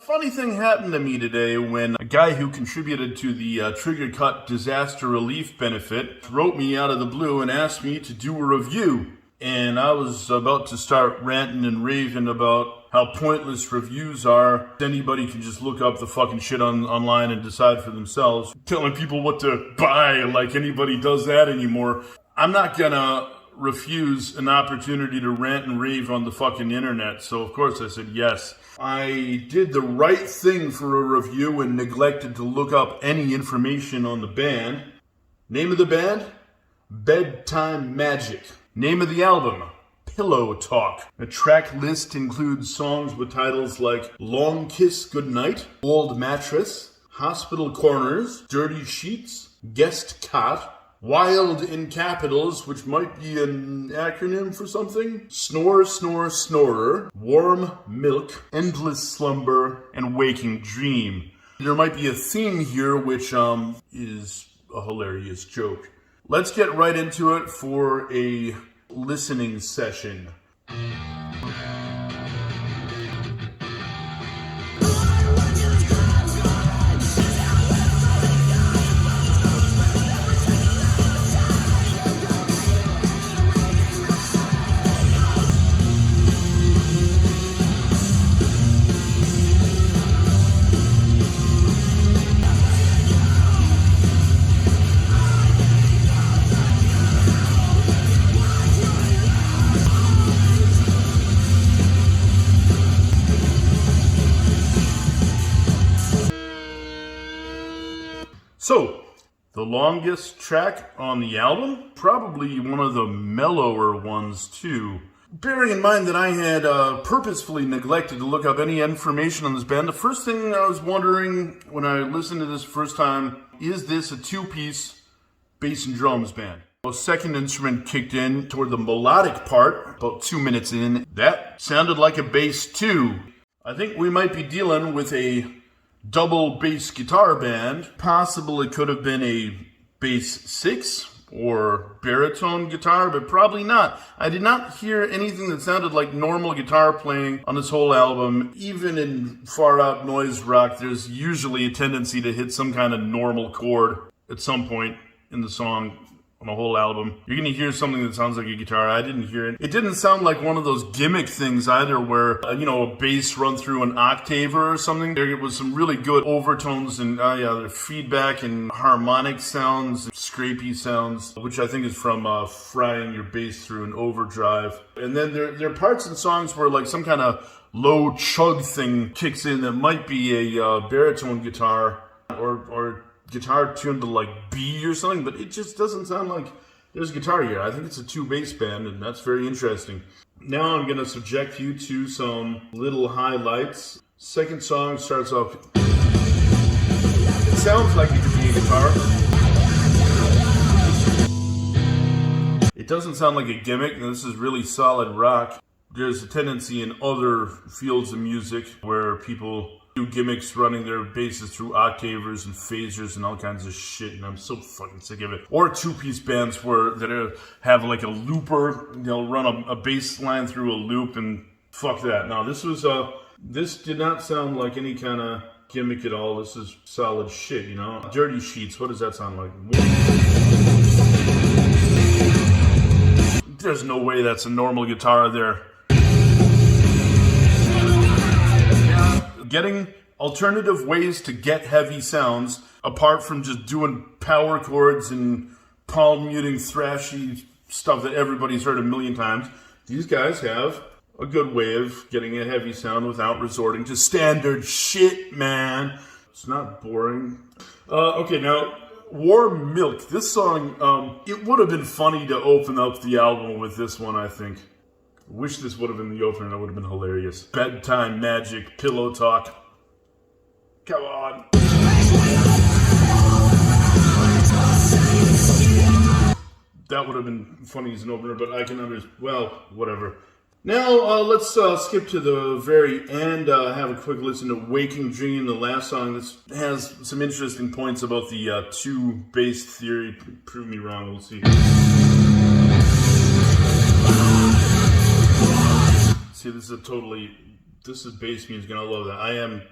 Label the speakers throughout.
Speaker 1: Funny thing happened to me today when a guy who contributed to the Trigger Cut Disaster Relief Benefit wrote me out of the blue and asked me to do a review. And I was about to start ranting and raving about how pointless reviews are. Anybody can just look up the fucking shit online and decide for themselves. Telling people what to buy like anybody does that anymore. I'm not gonna refuse an opportunity to rant and rave on the fucking internet. So of course I said yes. I did the right thing for a review and neglected to look up any information on the band. Name of the band? BEDTIMEMAGIC. Name of the album? Pillow Talk. The track list includes songs with titles like Long Kiss Goodnight, Old Mattress, Hospital Corners, Dirty Sheets, Guest Cot, Wild in capitals, which might be an acronym for something, Snore, Snore, Snorer, Warm Milk, Endless Slumber, and Waking Dream. There might be a theme here, which is a hilarious joke. Let's get right into it for a listening session. So, the longest track on the album, probably one of the mellower ones too. Bearing in mind that I had purposefully neglected to look up any information on this band, the first thing I was wondering when I listened to this first time, is this a two-piece bass and drums band? The second instrument kicked in toward the melodic part, about 2 minutes in. That sounded like a bass too. I think we might be dealing with a double bass guitar band. Possible it could have been a bass 6 or baritone guitar, but probably not. I did not hear anything that sounded like normal guitar playing on this whole album. Even in far out noise rock, there's usually a tendency to hit some kind of normal chord at some point in the song. On a whole album, you're gonna hear something that sounds like a guitar. I didn't hear it. It didn't sound like one of those gimmick things either where, a bass run through an octaver or something. There was some really good overtones and feedback and harmonic sounds, scrapey sounds, which I think is from frying your bass through an overdrive. And then there are parts in songs where like some kind of low chug thing kicks in that might be a baritone guitar or guitar tuned to like B or something, but it just doesn't sound like there's a guitar here. I think it's a two bass band, and that's very interesting. Now I'm gonna subject you to some little highlights. Second song starts off. It sounds like it could be a guitar. It doesn't sound like a gimmick, and this is really solid rock. There's a tendency in other fields of music where people do gimmicks running their basses through octavers and phasers and all kinds of shit, and I'm so fucking sick of it. Or two-piece bands that have like a looper, they'll run a bass line through a loop, and fuck that. Now this did not sound like any kind of gimmick at all. This is solid shit, Dirty Sheets, what does that sound like? There's no way that's a normal guitar there. Getting alternative ways to get heavy sounds, apart from just doing power chords and palm muting thrashy stuff that everybody's heard a million times. These guys have a good way of getting a heavy sound without resorting to standard shit, man. It's not boring. Okay, now, Warm Milk. This song, it would have been funny to open up the album with this one, I think. Wish this would have been the opener. That would have been hilarious. BEDTIMEMAGIC, Pillow Talk. Come on. That would have been funny as an opener, but I can understand. Well, whatever. Now, let's skip to the very end. Have a quick listen to Waking Dream, the last song. This has some interesting points about the two bass theory. Prove me wrong. We'll see. See, this is bass music, and I love that. I am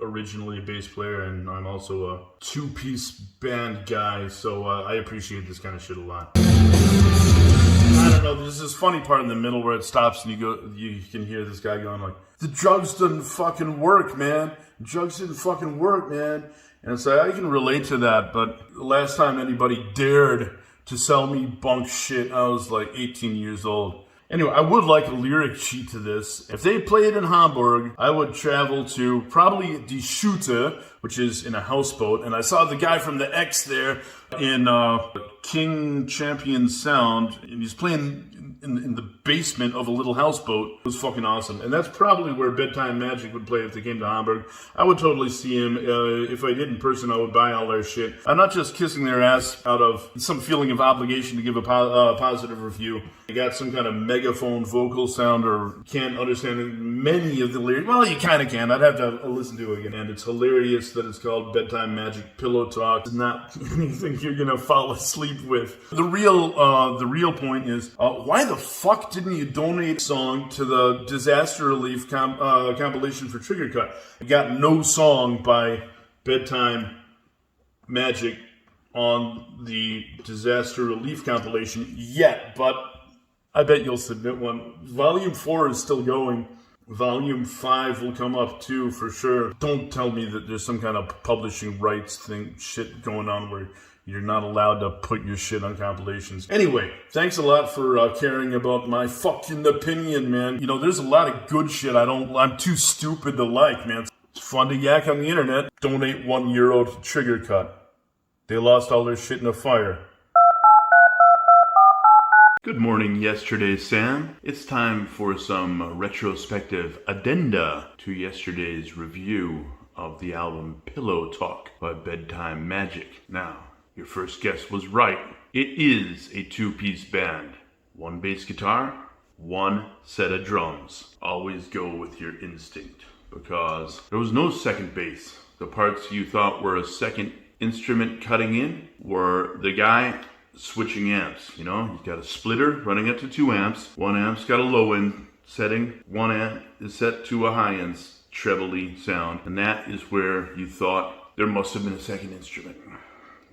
Speaker 1: originally a bass player, and I'm also a two-piece band guy, so I appreciate this kind of shit a lot. I don't know, there's this funny part in the middle where it stops and you can hear this guy going like, the drugs didn't fucking work, man. Drugs didn't fucking work, man. And it's like, I can relate to that, but the last time anybody dared to sell me bunk shit, I was like 18 years old. Anyway, I would like a lyric sheet to this. If they played in Hamburg, I would travel to probably Die Schute, which is in a houseboat. And I saw the guy from the X there in King Champion Sound. And he's playing in the basement of a little houseboat. It was fucking awesome. And that's probably where Bedtime Magic would play if they came to Hamburg. I would totally see him. If I did in person, I would buy all their shit. I'm not just kissing their ass out of some feeling of obligation to give a positive review. I got some kind of megaphone vocal sound or can't understand many of the lyrics. Well, you kind of can. I'd have to listen to it again. And it's hilarious that it's called Bedtime Magic Pillow Talk. It's not anything you're going to fall asleep with. The real point is, why the fuck didn't you donate a song to the disaster relief compilation for Trigger Cut? I got no song by Bedtime Magic on the disaster relief compilation yet, but I bet you'll submit one. Volume 4 is still going. Volume 5 will come up too, for sure. Don't tell me that there's some kind of publishing rights thing, shit going on where you're not allowed to put your shit on compilations. Anyway, thanks a lot for caring about my fucking opinion, man. You know, there's a lot of good shit I'm too stupid to like, man. It's fun to yak on the internet. Donate €1 to Trigger Cut. They lost all their shit in a fire. Good morning, yesterday, Sam. It's time for some retrospective addenda to yesterday's review of the album Pillow Talk by Bedtime Magic. Now, your first guess was right. It is a two-piece band. One bass guitar, one set of drums. Always go with your instinct, because there was no second bass. The parts you thought were a second instrument cutting in were the guy switching amps. You know, he's got a splitter running up to 2 amps. One amp's got a low end setting. One amp is set to a high end trebly sound. And that is where you thought there must have been a second instrument.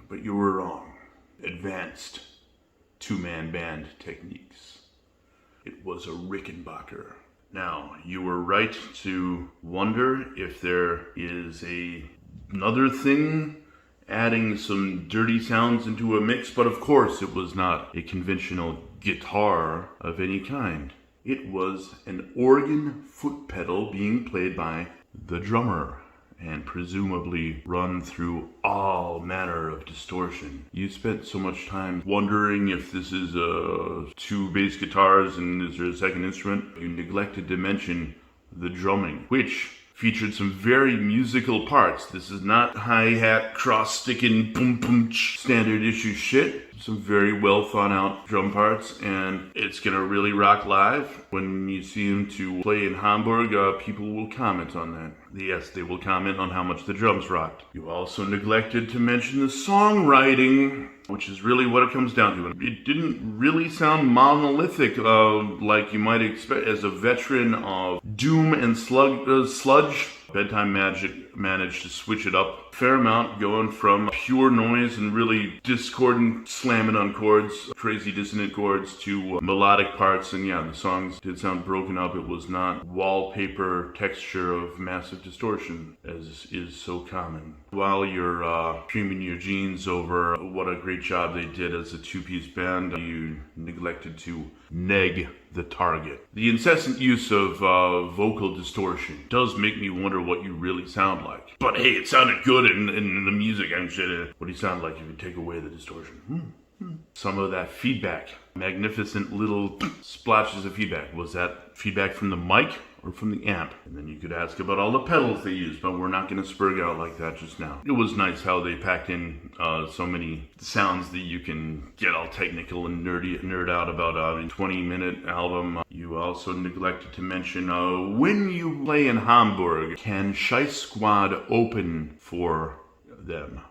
Speaker 1: But you were wrong. Advanced two-man band techniques. It was a Rickenbacker. Now, you were right to wonder if there is another thing adding some dirty sounds into a mix, but of course it was not a conventional guitar of any kind. It was an organ foot pedal being played by the drummer and presumably run through all manner of distortion. You spent so much time wondering if this is 2 bass guitars and is there a second instrument. You neglected to mention the drumming, which featured some very musical parts. This is not hi-hat, cross-sticking, boom-boom standard issue shit. Some very well thought out drum parts, and it's gonna really rock live. When you see him to play in Hamburg, people will comment on that. Yes, they will comment on how much the drums rocked. You also neglected to mention the songwriting, which is really what it comes down to. It didn't really sound monolithic like you might expect as a veteran of doom and sludge. Bedtime Magic managed to switch it up a fair amount, going from pure noise and really discordant slamming on chords, crazy dissonant chords, to melodic parts. And yeah, the songs did sound broken up. It was not wallpaper texture of massive distortion, as is so common. While you're creaming your jeans over what a great job they did as a two-piece band, you neglected to neg the target. The incessant use of vocal distortion does make me wonder what you really sound like. But hey, it sounded good in the music. I'm sure. What do you sound like if you take away the distortion? Some of that feedback, magnificent little splashes of feedback. Was that feedback from the mic or from the amp? And then you could ask about all the pedals they used, but we're not going to spurg out like that just now. It was nice how they packed in so many sounds that you can get all technical and nerd out about a 20-minute album. You also neglected to mention when you play in Hamburg, can Shice Squad open for them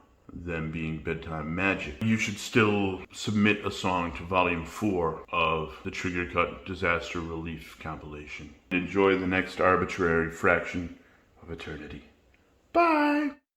Speaker 1: being Bedtime Magic? You should still submit a song to Volume 4 of the Trigger Cut Disaster Relief compilation. Enjoy the next arbitrary fraction of eternity. Bye.